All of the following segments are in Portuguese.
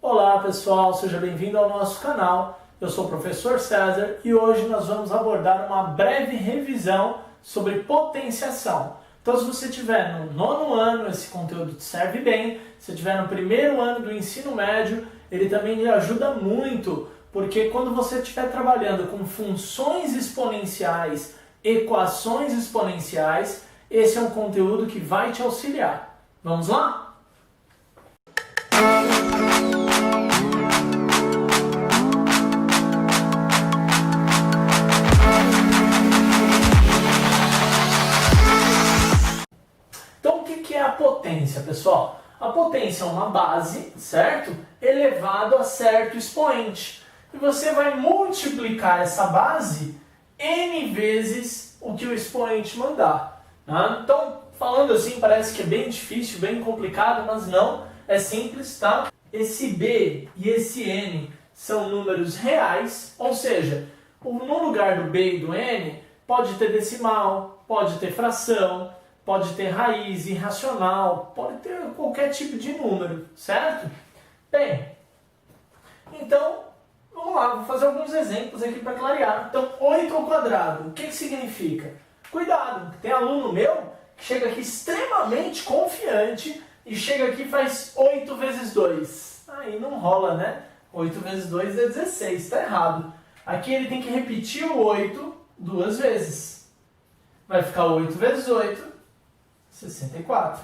Olá pessoal, seja bem-vindo ao nosso canal. Eu sou o professor César e hoje nós vamos abordar uma breve revisão sobre potenciação. Então se você estiver no 9º ano, esse conteúdo te serve bem. Se estiver no 1º ano do ensino médio, ele também lhe ajuda muito, porque quando você estiver trabalhando com funções exponenciais, equações exponenciais, esse é um conteúdo que vai te auxiliar. Vamos lá? Então, o que é a potência, pessoal? A potência é uma base, certo? Elevado a certo expoente. E você vai multiplicar essa base n vezes o que o expoente mandar. Tá? Então, falando assim, parece que é bem difícil, bem complicado, mas não, é simples, tá? Esse b e esse n são números reais, ou seja, no lugar do b e do n, pode ter decimal, pode ter fração, pode ter raiz irracional, pode ter qualquer tipo de número, certo? Bem, então, vamos lá, vou fazer alguns exemplos aqui para clarear. Então, 8 ao quadrado, o que significa? Cuidado, tem aluno meu que chega aqui extremamente confiante e chega aqui e faz 8 vezes 2. Aí não rola, né? 8 vezes 2 é 16, está errado. Aqui ele tem que repetir o 8 duas vezes. Vai ficar 8 vezes 8, 64.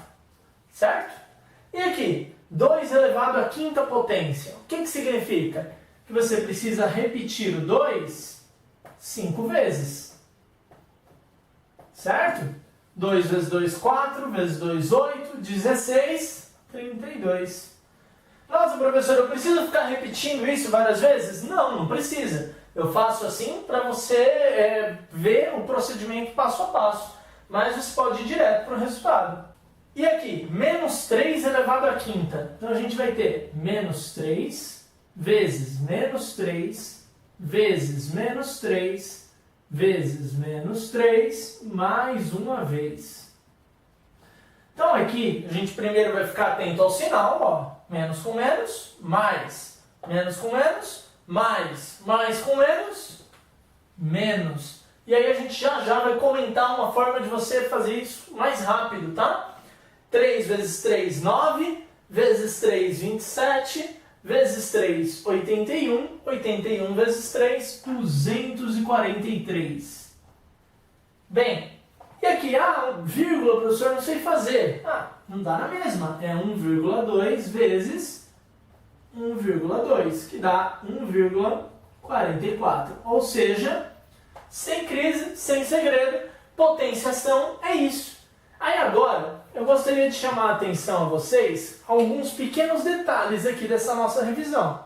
Certo? E aqui, 2 elevado à quinta potência. O que significa? Que você precisa repetir o 2 5 vezes. Certo? 2 vezes 2, 4, vezes 2, 8, 16, 32. Nossa, professor, eu preciso ficar repetindo isso várias vezes? Não, não precisa. Eu faço assim para você ver o procedimento passo a passo. Mas você pode ir direto para o resultado. E aqui, menos 3 elevado à quinta. Então a gente vai ter menos 3 vezes menos 3 vezes menos 3 vezes menos 3 mais uma vez. Então aqui a gente primeiro vai ficar atento ao sinal, ó. Menos com menos, mais. Menos com menos, mais com menos, menos. E aí a gente já vai comentar uma forma de você fazer isso mais rápido, tá? 3 vezes 3, 9, vezes 3, 27, vezes 3, 81, 81 vezes 3, 243. Bem, e aqui, vírgula, professor, não sei fazer. Não dá na mesma. É 1,2 vezes 1,2, que dá 1,44. Ou seja, sem crise, sem segredo, potenciação é isso. Aí agora, eu gostaria de chamar a atenção a vocês a alguns pequenos detalhes aqui dessa nossa revisão.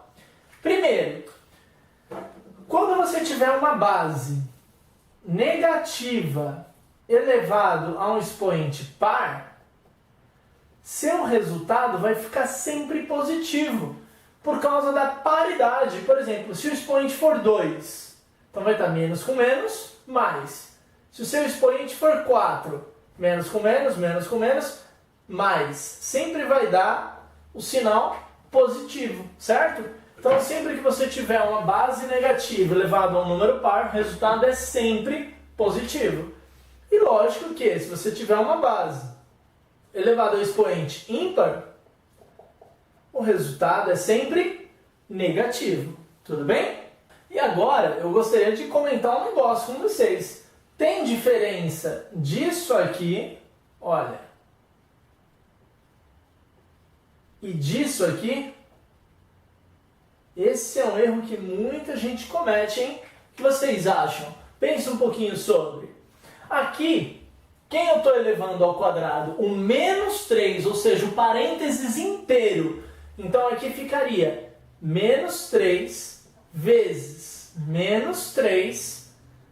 Primeiro, quando você tiver uma base negativa elevado a um expoente par, seu resultado vai ficar sempre positivo, por causa da paridade. Por exemplo, se o expoente for 2, então vai estar menos com menos, mais. Se o seu expoente for 4, menos com menos, mais. Sempre vai dar o sinal positivo, certo? Então, sempre que você tiver uma base negativa elevada a um número par, o resultado é sempre positivo. E lógico que, se você tiver uma base elevada ao expoente ímpar, o resultado é sempre negativo. Tudo bem? E agora, eu gostaria de comentar um negócio com vocês. Tem diferença disso aqui, olha, e disso aqui? Esse é um erro que muita gente comete, hein? O que vocês acham? Pense um pouquinho sobre. Aqui, quem eu estou elevando ao quadrado? O menos 3, ou seja, o parênteses inteiro. Então aqui ficaria menos 3 vezes menos 3,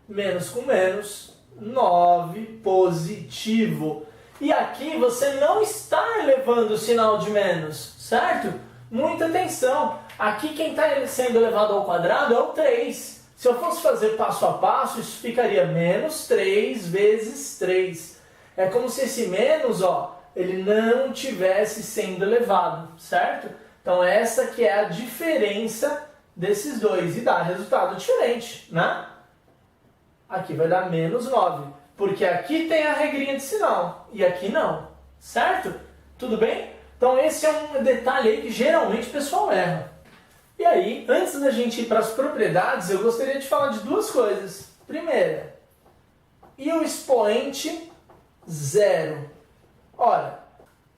menos com menos, 9, positivo. E aqui você não está elevando o sinal de menos, certo? Muita atenção. Aqui quem está sendo elevado ao quadrado é o 3. Se eu fosse fazer passo a passo, isso ficaria menos 3 vezes 3. É como se esse menos, ele não tivesse sendo elevado, certo? Então essa que é a diferença desses dois e dá resultado diferente, né? Aqui vai dar menos 9, porque aqui tem a regrinha de sinal e aqui não, certo? Tudo bem? Então esse é um detalhe aí que geralmente o pessoal erra. E aí, antes da gente ir para as propriedades, eu gostaria de falar de duas coisas. Primeira, e o expoente zero? Ora,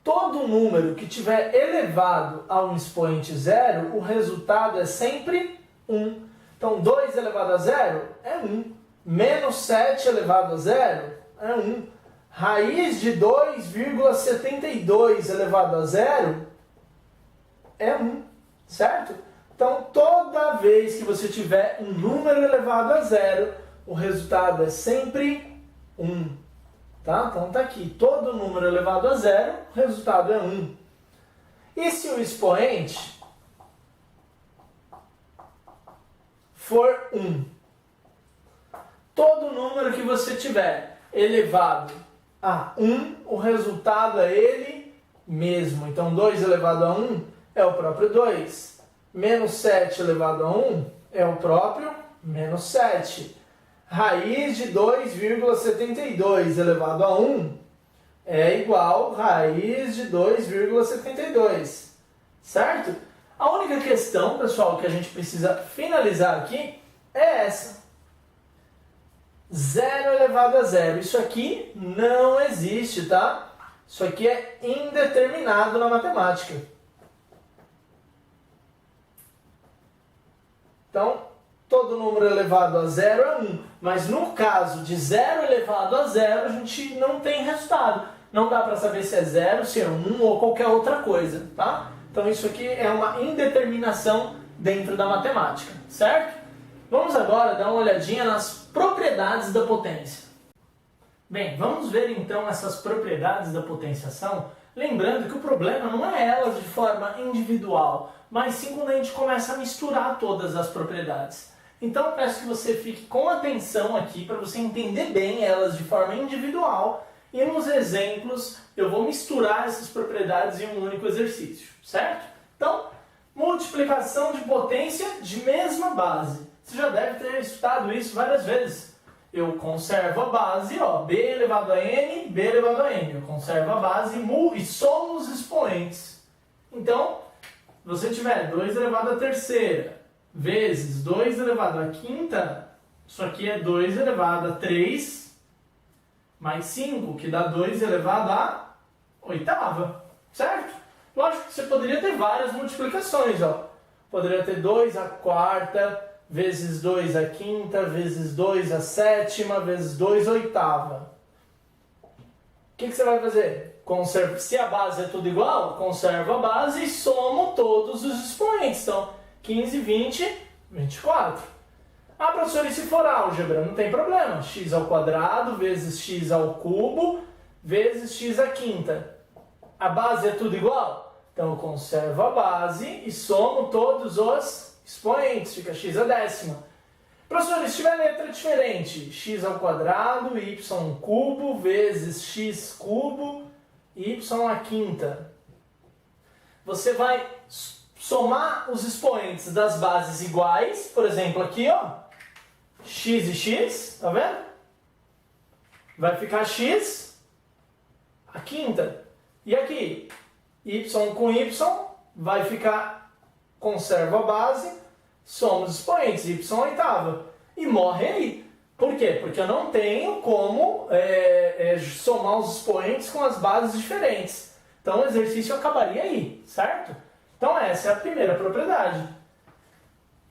todo número que tiver elevado a um expoente zero, o resultado é sempre 1. Então 2 elevado a zero é 1. Menos 7 elevado a zero é 1. Raiz de 2,72 elevado a zero é 1, certo? Então, toda vez que você tiver um número elevado a zero, o resultado é sempre 1. Tá? Então, está aqui. Todo número elevado a zero, o resultado é 1. E se o expoente for 1? Todo número que você tiver elevado a 1, o resultado é ele mesmo. Então, 2 elevado a 1 é o próprio 2. Menos 7 elevado a 1 é o próprio menos 7. Raiz de 2,72 elevado a 1 é igual a raiz de 2,72. Certo? A única questão, pessoal, que a gente precisa finalizar aqui é essa. 0 elevado a 0. Isso aqui não existe, tá? Isso aqui é indeterminado na matemática. Então, todo número elevado a 0 é 1. Mas no caso de 0 elevado a 0, a gente não tem resultado. Não dá para saber se é 0, se é 1 ou qualquer outra coisa, tá? Então isso aqui é uma indeterminação dentro da matemática, certo? Vamos agora dar uma olhadinha nas propriedades da potência. Bem, vamos ver então essas propriedades da potenciação, lembrando que o problema não é elas de forma individual, mas sim quando a gente começa a misturar todas as propriedades. Então peço que você fique com atenção aqui para você entender bem elas de forma individual e nos exemplos eu vou misturar essas propriedades em um único exercício, certo? Então, multiplicação de potência de mesma base. Você já deve ter estudado isso várias vezes. Eu conservo a base, ó, b elevado a n, b elevado a n. Eu conservo a base e somo os expoentes. Então, se você tiver 2 elevado a terceira vezes 2 elevado a quinta, isso aqui é 2 elevado a 3 mais 5, que dá 2 elevado a oitava, certo? Lógico que você poderia ter várias multiplicações, ó. Poderia ter 2 a quarta, vezes 2 a quinta, vezes 2 a sétima, vezes 2 a oitava. O que você vai fazer? Se a base é tudo igual, conservo a base e somo todos os expoentes. Então, 15, 20, 24. Ah, professor, e se for álgebra? Não tem problema. X ao quadrado vezes x ao cubo vezes x à quinta. A base é tudo igual? Então, eu conservo a base e somo todos os expoentes. Fica x à décima. Professor, e se tiver letra diferente? X ao quadrado, y cubo vezes x cubo, y à quinta. Você vai somar os expoentes das bases iguais, por exemplo, aqui, ó, x e x, tá vendo? Vai ficar x à quinta. E aqui, y com y, vai ficar, conserva a base, soma os expoentes, y à oitava. E morre aí. Por quê? Porque eu não tenho como somar os expoentes com as bases diferentes. Então o exercício acabaria aí, certo? Então essa é a primeira propriedade.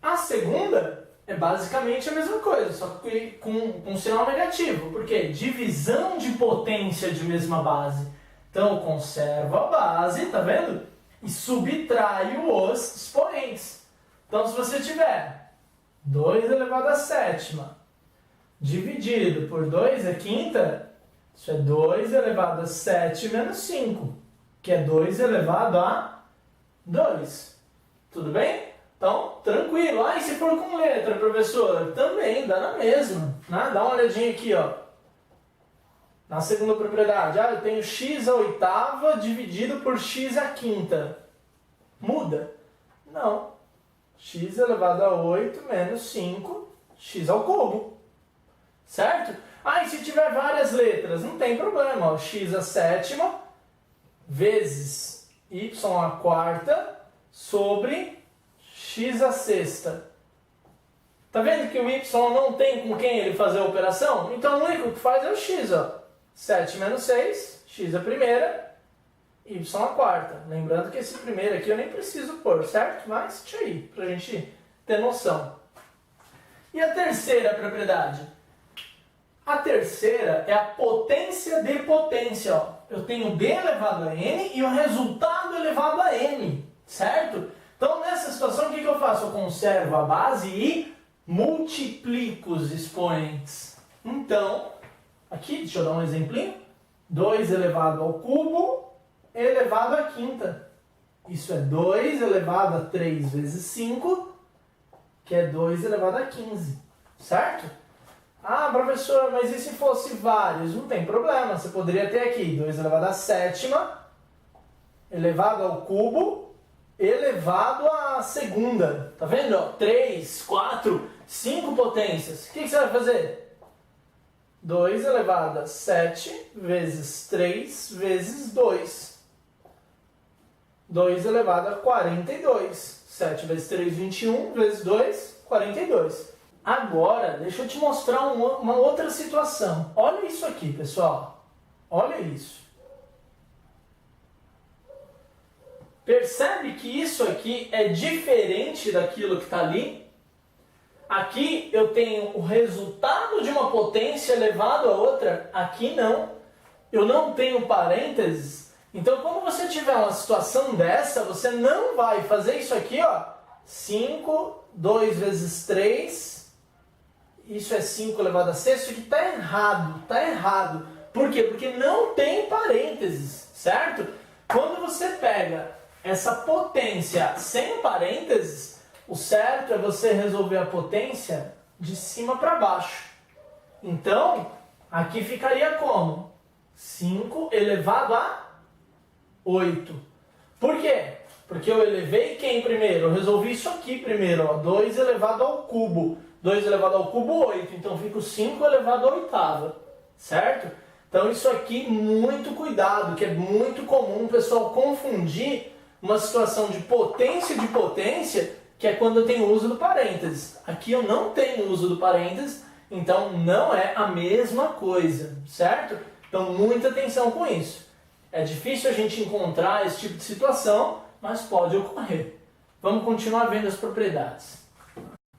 A segunda é basicamente a mesma coisa, só que com um sinal negativo. Por quê? Divisão de potência de mesma base. Então eu conservo a base, tá vendo? E subtraio os expoentes. Então se você tiver 2 elevado a sétima dividido por 2 à quinta, isso é 2 elevado a 7 menos 5, que é 2 elevado a 2. Tudo bem? Então, tranquilo. Ah, e se for com letra, professor? Também dá na mesma. Né? Dá uma olhadinha aqui, ó. Na segunda propriedade. Ah, eu tenho x à oitava dividido por x à quinta. Muda? Não. X elevado a 8 menos 5, x ao cubo. Certo? E se tiver várias letras? Não tem problema. Ó, x a sétima vezes y a quarta sobre x a sexta. Tá vendo que o y não tem com quem ele fazer a operação? Então o único que faz é o x. Ó. 7 menos 6, x a primeira, y a quarta. Lembrando que esse primeiro aqui eu nem preciso pôr, certo? Mas deixa aí, pra gente ter noção. E a terceira propriedade? A terceira é a potência de potência. Ó. Eu tenho b elevado a n e o resultado elevado a n, certo? Então nessa situação o que eu faço? Eu conservo a base e multiplico os expoentes. Então, aqui, deixa eu dar um exemplinho. 2 elevado ao cubo elevado à quinta. Isso é 2 elevado a 3 vezes 5, que é 2 elevado a 15. Certo? Professor, mas e se fosse vários? Não tem problema. Você poderia ter aqui 2 elevado à sétima elevado ao cubo elevado à segunda. Tá vendo? 3, 4, 5 potências. O que você vai fazer? 2 elevado a 7 vezes 3 vezes 2. 2 elevado a 42. 7 vezes 3, 21, vezes 2, 42. Agora, deixa eu te mostrar uma outra situação. Olha isso aqui, pessoal. Olha isso. Percebe que isso aqui é diferente daquilo que está ali? Aqui eu tenho o resultado de uma potência elevado a outra. Aqui não. Eu não tenho parênteses. Então, quando você tiver uma situação dessa, você não vai fazer isso aqui, ó. 5, 2 vezes 3... Isso é 5 elevado a 6, isso aqui está errado, está errado. Por quê? Porque não tem parênteses, certo? Quando você pega essa potência sem parênteses, o certo é você resolver a potência de cima para baixo. Então, aqui ficaria como? 5 elevado a 8. Por quê? Porque eu elevei quem primeiro? Eu resolvi isso aqui primeiro, ó, 2 elevado ao cubo. 2 elevado ao cubo, 8. Então, fica o 5 elevado à oitava. Certo? Então, isso aqui, muito cuidado, que é muito comum o pessoal confundir uma situação de potência, que é quando eu tenho o uso do parênteses. Aqui eu não tenho o uso do parênteses, então não é a mesma coisa. Certo? Então, muita atenção com isso. É difícil a gente encontrar esse tipo de situação, mas pode ocorrer. Vamos continuar vendo as propriedades.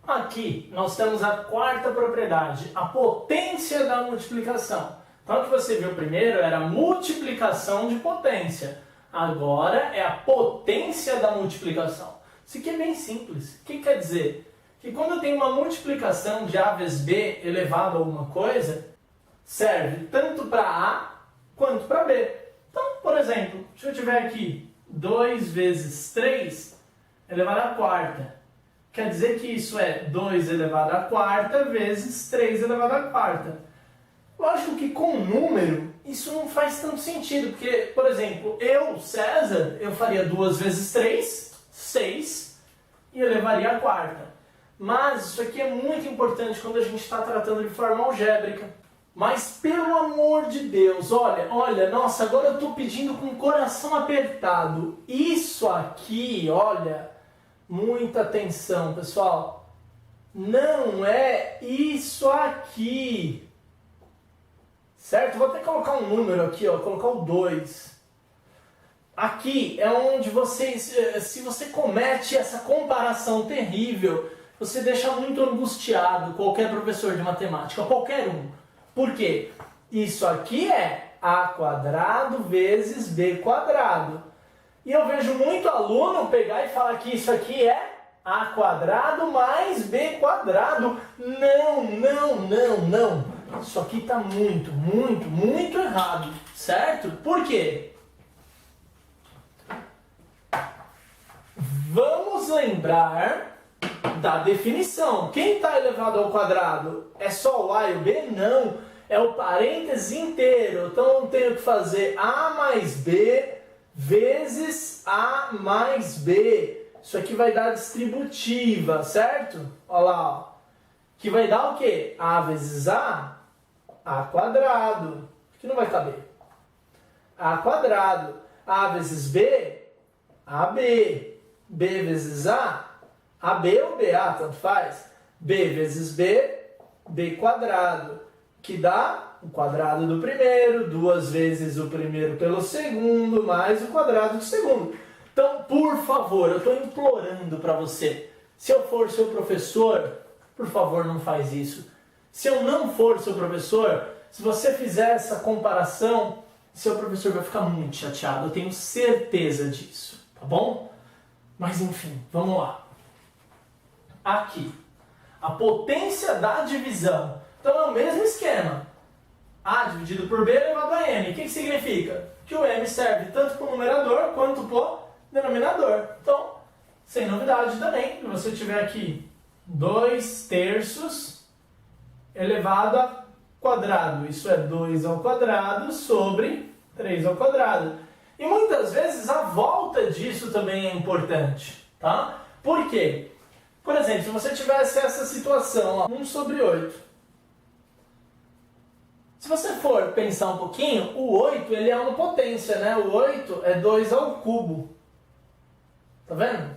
Aqui nós temos a quarta propriedade, a potência da multiplicação. Então o que você viu primeiro era a multiplicação de potência. Agora é a potência da multiplicação. Isso aqui é bem simples. O que quer dizer? Que quando eu tenho uma multiplicação de A vezes B elevado a alguma coisa, serve tanto para A quanto para B. Então, por exemplo, se eu tiver aqui 2 vezes 3 elevado à quarta, quer dizer que isso é 2 elevado à quarta vezes 3 elevado à quarta. Lógico que com número isso não faz tanto sentido, porque, por exemplo, eu, César, eu faria 2 vezes 3, 6, e elevaria à quarta. Mas isso aqui é muito importante quando a gente está tratando de forma algébrica. Mas, pelo amor de Deus, olha, nossa, agora eu estou pedindo com o coração apertado. Isso aqui, olha... Muita atenção, pessoal. Não é isso aqui. Certo? Vou até colocar um número aqui, ó, colocar o 2. Aqui é onde se você comete essa comparação terrível, você deixa muito angustiado qualquer professor de matemática, qualquer um. Por quê? Isso aqui é a quadrado vezes b quadrado. E eu vejo muito aluno pegar e falar que isso aqui é a quadrado mais b quadrado. Não. Isso aqui está muito errado, certo? Por quê? Vamos lembrar da definição. Quem está elevado ao quadrado é só o a e o b? Não. É o parênteses inteiro. Então eu tenho que fazer a mais b vezes A mais B. Isso aqui vai dar a distributiva, certo? Olha lá, ó. Que vai dar o quê? A vezes A quadrado. Aqui não vai caber. A quadrado. A vezes B, AB. B vezes A, AB ou BA, tanto faz. B vezes B, B quadrado. Que dá o quadrado do primeiro, 2 vezes o primeiro pelo segundo, mais o quadrado do segundo. Então, por favor, eu estou implorando para você. Se eu for seu professor, por favor, não faz isso. Se eu não for seu professor, se você fizer essa comparação, seu professor vai ficar muito chateado. Eu tenho certeza disso, tá bom? Mas enfim, vamos lá. Aqui, a potência da divisão. Então é o mesmo esquema. A dividido por B elevado a M. O que significa? Que o M serve tanto para o numerador quanto para o denominador. Então, sem novidade também, se você tiver aqui 2 terços elevado a quadrado. Isso é 2 ao quadrado sobre 3 ao quadrado. E muitas vezes a volta disso também é importante, tá? Por quê? Por exemplo, se você tivesse essa situação, ó, 1 sobre 8. Se você for pensar um pouquinho, o 8 ele é uma potência, né? O 8 é 2 ao cubo. Tá vendo?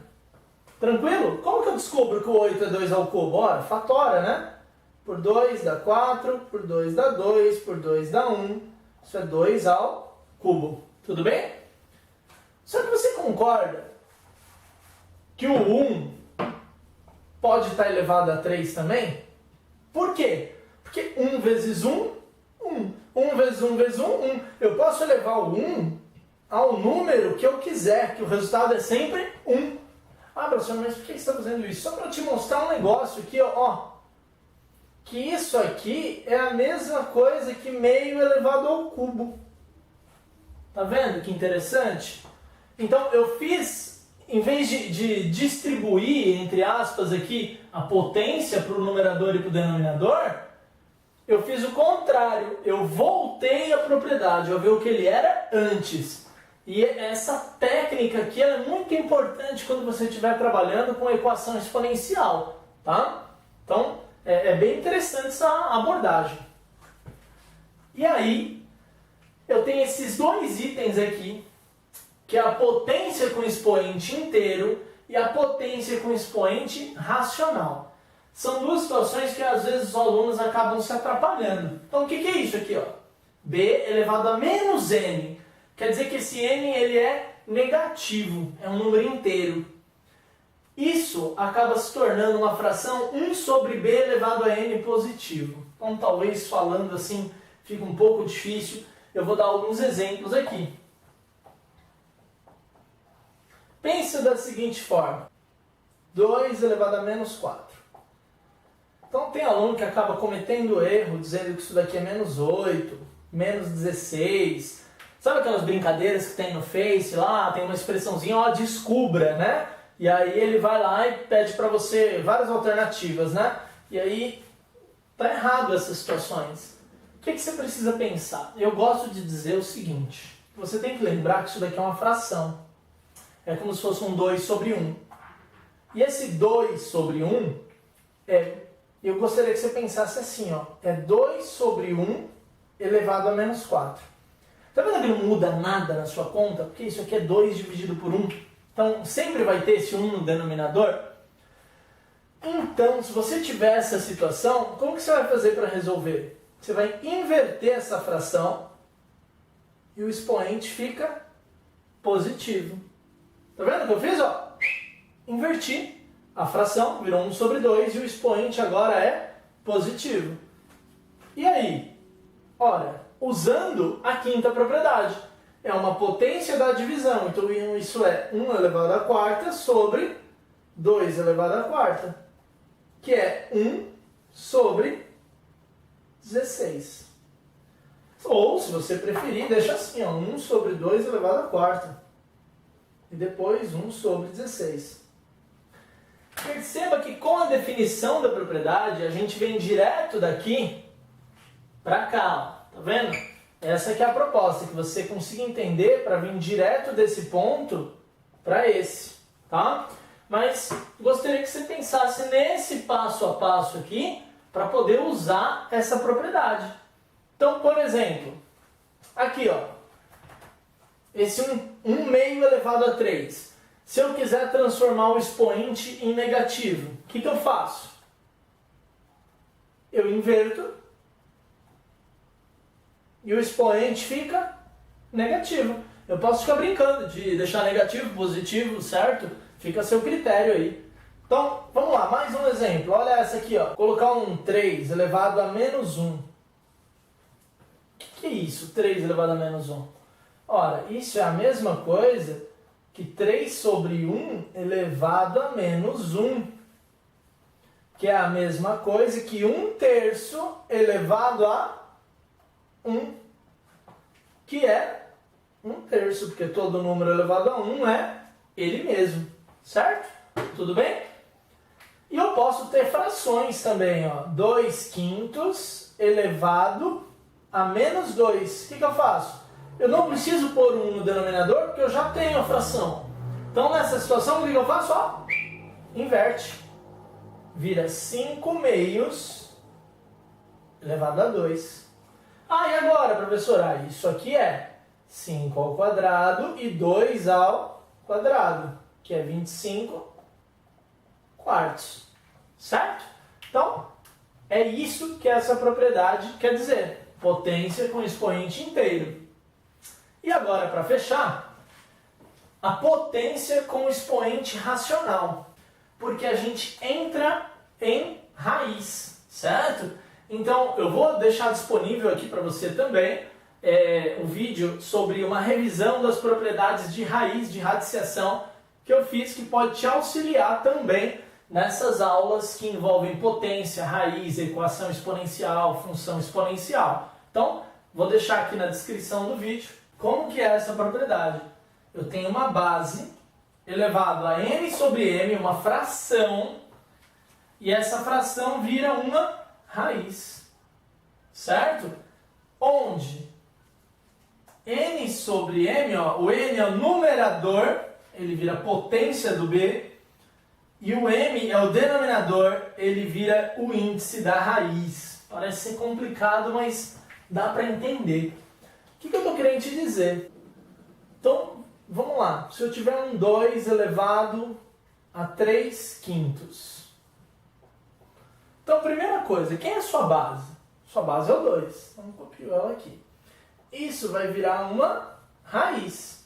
Tranquilo? Como que eu descubro que o 8 é 2 ao cubo? Ora, fatora, né? Por 2 dá 4, por 2 dá 2, por 2 dá 1. Isso é 2 ao cubo. Tudo bem? Só que você concorda que o 1 pode estar elevado a 3 também? Por quê? Porque 1 vezes 1, 1. 1 vezes 1 vezes 1, 1. Eu posso elevar o 1 ao número que eu quiser, que o resultado é sempre 1. Ah, professor, mas por que você está fazendo isso? Só para te mostrar um negócio aqui, ó. Que isso aqui é a mesma coisa que meio elevado ao cubo. Tá vendo que interessante? Então eu fiz, em vez de distribuir, entre aspas aqui, a potência para o numerador e para o denominador, eu fiz o contrário. Eu voltei a propriedade, eu vi o que ele era antes. E essa técnica aqui é muito importante quando você estiver trabalhando com equação exponencial, tá? Então, é bem interessante essa abordagem. E aí, eu tenho esses 2 itens aqui, que é a potência com expoente inteiro e a potência com expoente racional. São 2 situações que às vezes os alunos acabam se atrapalhando. Então, o que é isso aqui, ó? B elevado a menos n. Quer dizer que esse n ele é negativo, é um número inteiro. Isso acaba se tornando uma fração 1 sobre b elevado a n positivo. Então, talvez falando assim, fica um pouco difícil. Eu vou dar alguns exemplos aqui. Pensa da seguinte forma. 2 elevado a menos 4. Então, tem aluno que acaba cometendo erro, dizendo que isso daqui é menos 8, menos 16. Sabe aquelas brincadeiras que tem no Face lá? Tem uma expressãozinha, ó, descubra, né? E aí ele vai lá e pede para você várias alternativas, né? E aí tá errado essas situações. O que você precisa pensar? Eu gosto de dizer o seguinte. Você tem que lembrar que isso daqui é uma fração. É como se fosse um 2 sobre 1. E esse 2 sobre 1, eu gostaria que você pensasse assim, ó. É 2 sobre 1 elevado a menos 4. Tá vendo que não muda nada na sua conta? Porque isso aqui é 2 dividido por 1. Então, sempre vai ter esse 1 no denominador. Então, se você tiver essa situação, como que você vai fazer para resolver? Você vai inverter essa fração e o expoente fica positivo. Tá vendo o que eu fiz? Ó? Inverti a fração, virou 1 sobre 2 e o expoente agora é positivo. E aí? Ora, usando a quinta propriedade. É uma potência da divisão. Então isso é 1 elevado à quarta sobre 2 elevado à quarta. Que é 1 sobre 16. Ou, se você preferir, deixa assim, ó, 1 sobre 2 elevado à quarta. E depois 1 sobre 16. Perceba que com a definição da propriedade, a gente vem direto daqui para cá. Ó. Tá vendo? Essa que é a proposta, que você consiga entender para vir direto desse ponto para esse, tá? Mas gostaria que você pensasse nesse passo a passo aqui para poder usar essa propriedade. Então, por exemplo, aqui, ó, esse 1 meio elevado a 3. Se eu quiser transformar o expoente em negativo, o que eu faço? Eu inverto e o expoente fica negativo. Eu posso ficar brincando de deixar negativo, positivo, certo? Fica a seu critério aí. Então, vamos lá, mais um exemplo. Olha essa aqui, ó. Colocar um 3 elevado a menos 1. O que é isso, 3 elevado a menos 1? Ora, isso é a mesma coisa que 3 sobre 1 elevado a menos 1. Que é a mesma coisa que 1/3 elevado a 1. Que é 1/3, porque todo número elevado a 1 é ele mesmo. Certo? Tudo bem? E eu posso ter frações também, ó. 2/5 elevado a menos 2. O que eu faço? Eu não preciso pôr 1 no denominador, porque eu já tenho a fração. Então, nessa situação, o que eu faço? Ó, inverte. Vira 5/2 elevado a 2. Ah, e agora, professor? Ah, isso aqui é 5 ao quadrado e 2 ao quadrado, que é 25 quartos. Certo? Então, é isso que essa propriedade quer dizer. Potência com expoente inteiro. E agora, para fechar, a potência com expoente racional. Porque a gente entra em raiz, certo? Então, eu vou deixar disponível aqui para você também um vídeo sobre uma revisão das propriedades de raiz, de radiciação, que eu fiz, que pode te auxiliar também nessas aulas que envolvem potência, raiz, equação exponencial, função exponencial. Então, vou deixar aqui na descrição do vídeo como que é essa propriedade. Eu tenho uma base elevado a n sobre m, uma fração, e essa fração vira uma raiz, certo? Onde n sobre m, ó, o n é o numerador, ele vira potência do b, e o m é o denominador, ele vira o índice da raiz. Parece ser complicado, mas dá para entender. O que eu estou querendo te dizer? Então, vamos lá. Se eu tiver um 2 elevado a 3/5. Então, primeira coisa, quem é a sua base? Sua base é o 2. Então, copio ela aqui. Isso vai virar uma raiz.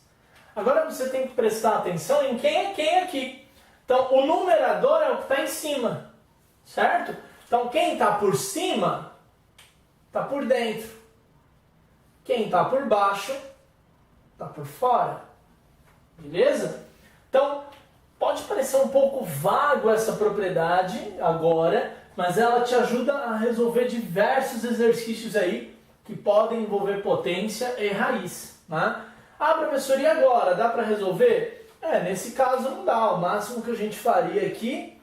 Agora você tem que prestar atenção em quem é quem aqui. Então, o numerador é o que está em cima, certo? Então, quem está por cima, está por dentro. Quem está por baixo, está por fora. Beleza? Então, pode parecer um pouco vago essa propriedade agora, mas ela te ajuda a resolver diversos exercícios aí que podem envolver potência e raiz. Né? Ah, professor, e agora? Dá para resolver? Nesse caso não dá. O máximo que a gente faria aqui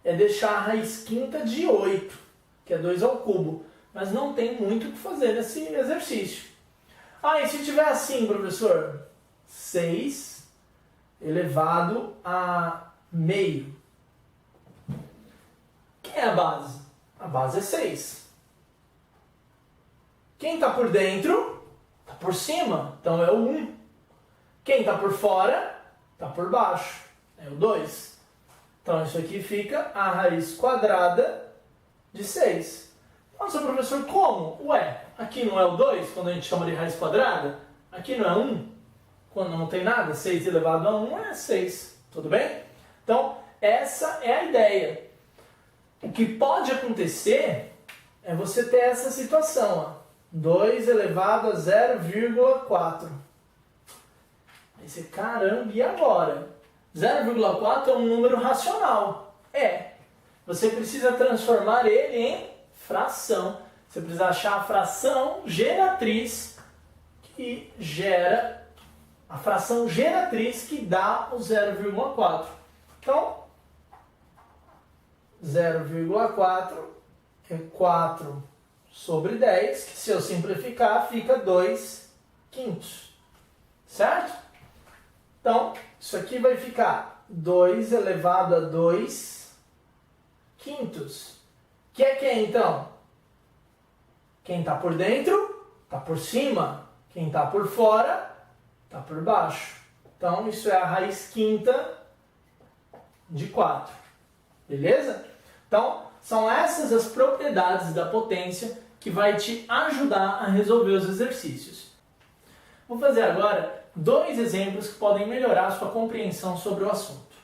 é deixar a raiz quinta de 8, que é 2 ao cubo. Mas não tem muito o que fazer nesse exercício. Ah, e se tiver assim, professor? 6 elevado a meio. Quem é a base? A base é 6. Quem está por dentro, está por cima, então é o 1. Quem está por fora, está por baixo, é o 2. Então isso aqui fica a raiz quadrada de 6. Nossa, professor, como? Ué, aqui não é o 2, quando a gente chama de raiz quadrada? Aqui não é 1? Quando não tem nada, 6 elevado a 1 é 6. Tudo bem? Então, essa é a ideia. O que pode acontecer é você ter essa situação, ó. 2 elevado a 0,4. Aí você, caramba, e agora? 0,4 é um número racional. Você precisa transformar ele em fração. Você precisa achar a fração geratriz que gera a fração geratriz que dá o 0,4. Então, 0,4 é 4 sobre 10, que se eu simplificar fica 2 quintos, certo? Então, isso aqui vai ficar 2 elevado a 2 quintos. Que é quem, então? Quem está por dentro, está por cima. Quem está por fora, está por baixo. Então, isso é a raiz quinta de 4. Beleza? Então, são essas as propriedades da potência que vai te ajudar a resolver os exercícios. Vou fazer agora 2 exemplos que podem melhorar a sua compreensão sobre o assunto.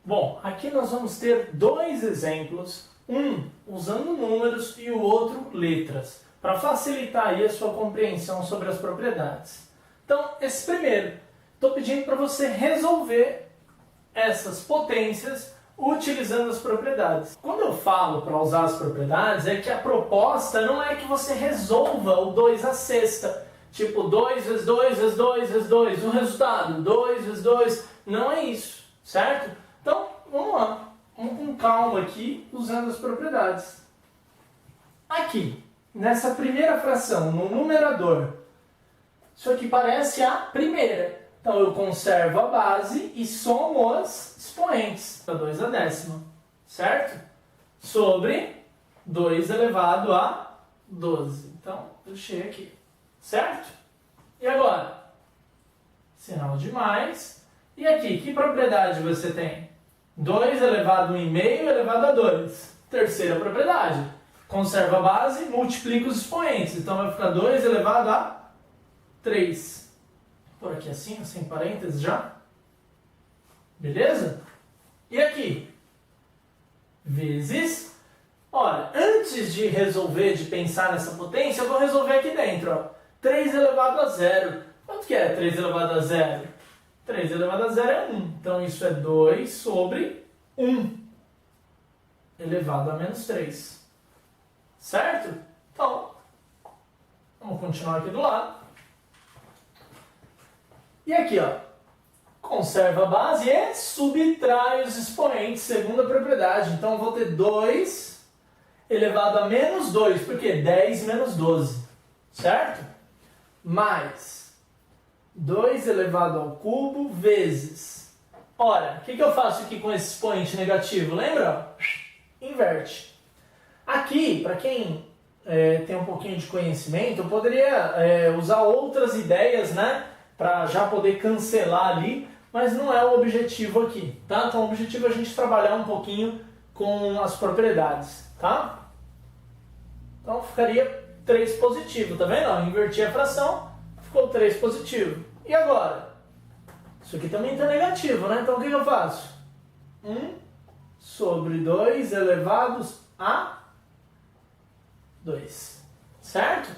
Bom, aqui nós vamos ter 2 exemplos, um usando números e o outro letras, para facilitar aí a sua compreensão sobre as propriedades. Então, esse primeiro, estou pedindo para você resolver essas potências utilizando as propriedades. Quando eu falo para usar as propriedades, é que a proposta não é que você resolva o 2 à sexta, tipo 2 vezes 2 vezes 2 vezes 2, o resultado 2 vezes 2, não é isso, certo? Então, vamos lá, vamos com calma aqui, usando as propriedades. Aqui, nessa primeira fração, no numerador, isso aqui parece a primeira. Então, eu conservo a base e somo os expoentes, para 2 a décima, certo? Sobre 2 elevado a 12. Então, deixei aqui, certo? E agora? Sinal de mais. E aqui, que propriedade você tem? 2 elevado a 1,5 elevado a 2. Terceira propriedade. Conserva a base, multiplica os expoentes. Então, vai ficar 2 elevado a 3. Por aqui assim, sem parênteses já. Beleza? E aqui? Vezes. Olha, antes de resolver, de pensar nessa potência, eu vou resolver aqui dentro. Ó. 3 elevado a 0. Quanto que é 3 elevado a 0? 3 elevado a 0 é 1. Então, isso é 2 sobre 1 elevado a menos 3. Certo? Então, vamos continuar aqui do lado. E aqui, ó, conserva a base e subtrai os expoentes, segunda propriedade. Então, eu vou ter 2 elevado a menos 2, porque 10 menos 12, certo? Mais 2 elevado ao cubo vezes. Ora, o que eu faço aqui com esse expoente negativo? Lembra? Inverte. Aqui, para quem tem um pouquinho de conhecimento, eu poderia usar outras ideias, né? Para já poder cancelar ali, mas não é o objetivo aqui, tá? Então o objetivo é a gente trabalhar um pouquinho com as propriedades, tá? Então ficaria 3 positivo, tá vendo? Ó, inverti a fração, ficou 3 positivo. E agora? Isso aqui também está negativo, né? Então o que eu faço? 1 sobre 2 elevados a 2, certo?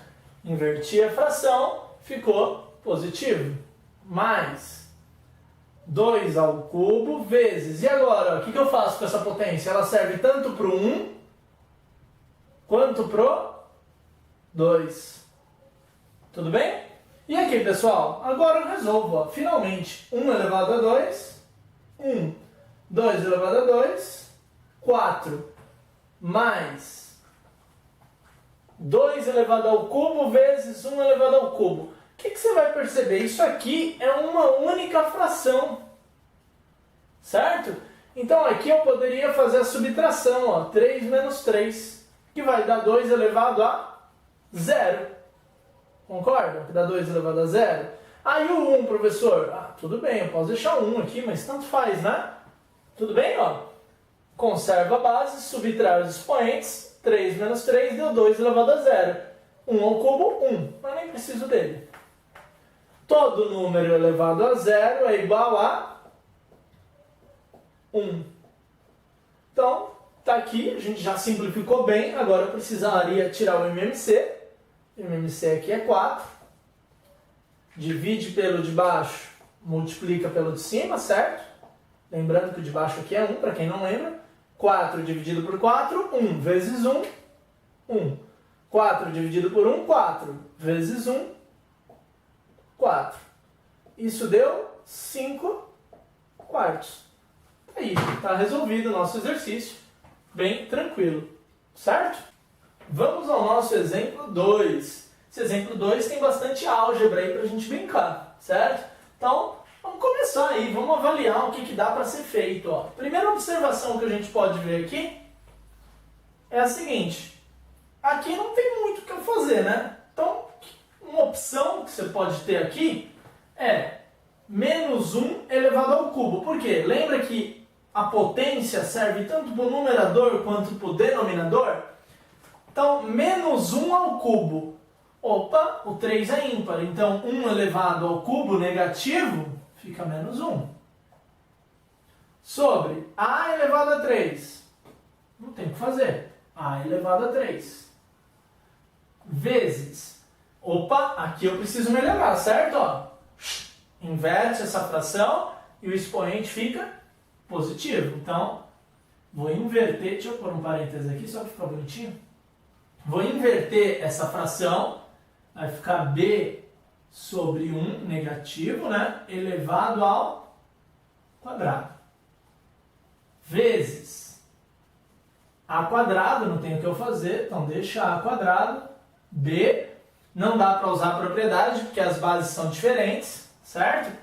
Inverti a fração, ficou positivo, mais 2 ao cubo vezes. E agora, o que eu faço com essa potência? Ela serve tanto para o 1 quanto para o 2. Tudo bem? E aqui, pessoal, agora eu resolvo. Ó. Finalmente, 1 elevado a 2, 2 elevado a 2, 4 mais 2 elevado ao cubo vezes 1 elevado ao cubo. O que você vai perceber? Isso aqui é uma única fração, certo? Então aqui eu poderia fazer a subtração, ó, 3 menos 3, que vai dar 2 elevado a 0. Concorda? Que dá 2 elevado a 0. Aí o 1, professor, tudo bem, eu posso deixar o 1 aqui, mas tanto faz, né? Tudo bem, ó? Conserva a base, subtrai os expoentes, 3 menos 3 deu 2 elevado a 0. 1 ao cubo, 1, mas nem preciso dele. Todo número elevado a 0 é igual a 1. Então, está aqui, a gente já simplificou bem, agora eu precisaria tirar o MMC. O MMC aqui é 4. Divide pelo de baixo, multiplica pelo de cima, certo? Lembrando que o de baixo aqui é 1, para quem não lembra. 4 dividido por 4, 1 vezes 1, 1. 4 dividido por 1, 4 vezes 1, 4. Isso deu 5 quartos. Aí, está resolvido o nosso exercício. Bem tranquilo, certo? Vamos ao nosso exemplo 2. Esse exemplo 2 tem bastante álgebra aí para a gente brincar, certo? Então, vamos começar aí, vamos avaliar o que dá para ser feito. Ó. Primeira observação que a gente pode ver aqui é a seguinte. Aqui não tem muito o que eu fazer, né? Então, uma opção que você pode ter aqui é menos 1 elevado ao cubo. Por quê? Lembra que a potência serve tanto para o numerador quanto para o denominador? Então, menos 1 ao cubo. Opa, o 3 é ímpar. Então, 1 elevado ao cubo negativo fica menos 1. Sobre a elevado a 3. Não tem o que fazer. A elevado a 3. Vezes. Opa, aqui eu preciso melhorar, certo? Ó, inverte essa fração e o expoente fica positivo. Então, vou inverter. Deixa eu pôr um parênteses aqui só para ficar bonitinho. Vou inverter essa fração. Vai ficar b sobre 1 negativo, né? Elevado ao quadrado. Vezes a quadrado, não tem o que eu fazer, então deixa a quadrado. B, não dá para usar a propriedade, porque as bases são diferentes, certo?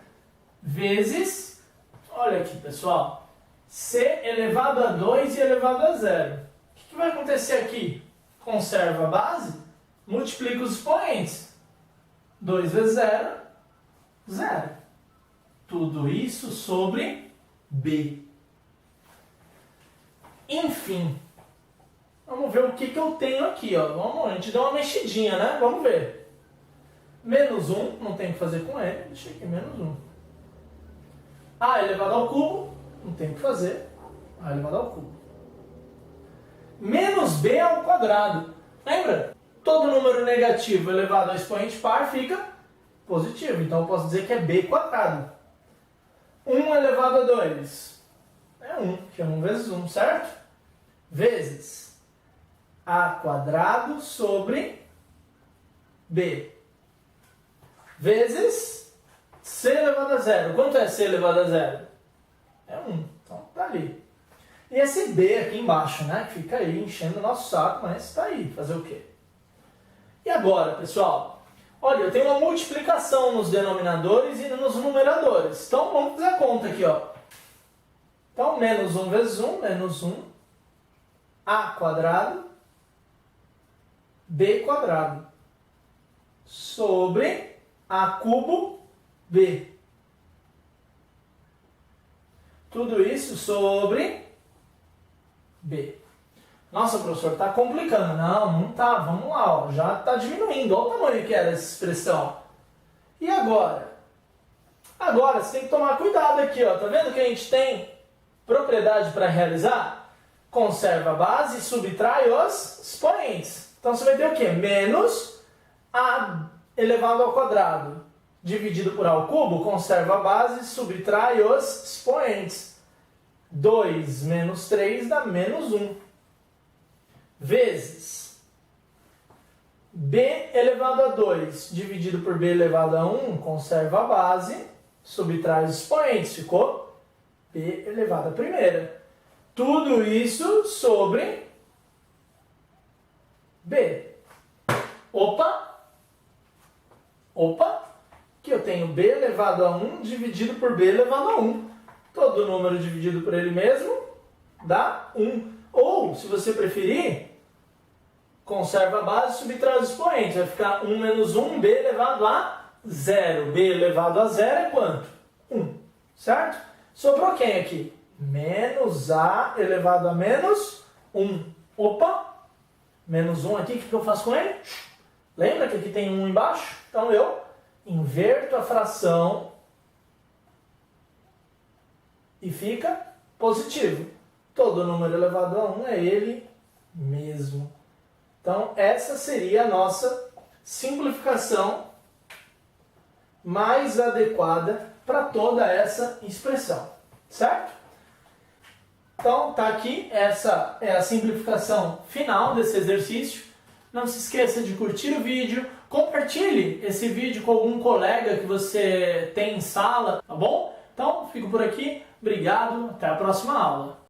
Vezes, olha aqui, pessoal, c elevado a 2 e elevado a 0. O que vai acontecer aqui? Conserva a base, multiplica os expoentes. 2 vezes 0, 0. Tudo isso sobre b. Enfim, vamos ver o que eu tenho aqui. Ó. A gente deu uma mexidinha, né? Vamos ver. Menos 1, não tem o que fazer com ele. Deixa aqui, menos 1. A elevado ao cubo, não tem o que fazer. A elevado ao cubo. Menos b ao quadrado. Lembra? Todo número negativo elevado ao expoente par fica positivo. Então eu posso dizer que é b quadrado. 1 elevado a 2 é 1, que é 1 vezes 1, certo? Vezes a quadrado sobre b. Vezes c elevado a 0. Quanto é c elevado a 0? É 1. Então tá ali. E esse b aqui embaixo, né? Que fica aí enchendo o nosso saco, mas tá aí. Fazer o quê? E agora, pessoal? Olha, eu tenho uma multiplicação nos denominadores e nos numeradores. Então, vamos fazer a conta aqui, ó. Então, menos 1 vezes 1, menos 1, a quadrado, b quadrado, sobre a cubo b. Tudo isso sobre b. Nossa, professor, está complicando. Não está. Vamos lá, ó. Já está diminuindo. Olha o tamanho que era essa expressão. E agora? Agora, você tem que tomar cuidado aqui. Ó. Tá vendo que a gente tem propriedade para realizar? Conserva a base e subtrai os expoentes. Então, você vai ter o quê? Menos a elevado ao quadrado dividido por a ao cubo. Conserva a base e subtrai os expoentes. 2 menos 3 dá menos 1. Vezes b elevado a 2 dividido por b elevado a 1, conserva a base, subtrai os expoentes, ficou b elevado a primeira. Tudo isso sobre b. Opa! Opa! Aqui eu tenho b elevado a 1 dividido por b elevado a 1. Todo número dividido por ele mesmo dá 1. Ou, se você preferir, conserva a base e subtrai os expoentes. Vai ficar 1 menos 1, b elevado a 0. b elevado a 0 é quanto? 1. Certo? Sobrou quem aqui? Menos a elevado a menos 1. Opa! Menos 1 aqui, o que eu faço com ele? Lembra que aqui tem 1 embaixo? Então eu inverto a fração e fica positivo. Todo número elevado a 1 é ele mesmo. Então, essa seria a nossa simplificação mais adequada para toda essa expressão. Certo? Então, tá aqui. Essa é a simplificação final desse exercício. Não se esqueça de curtir o vídeo. Compartilhe esse vídeo com algum colega que você tem em sala, tá bom? Então, fico por aqui. Obrigado. Até a próxima aula.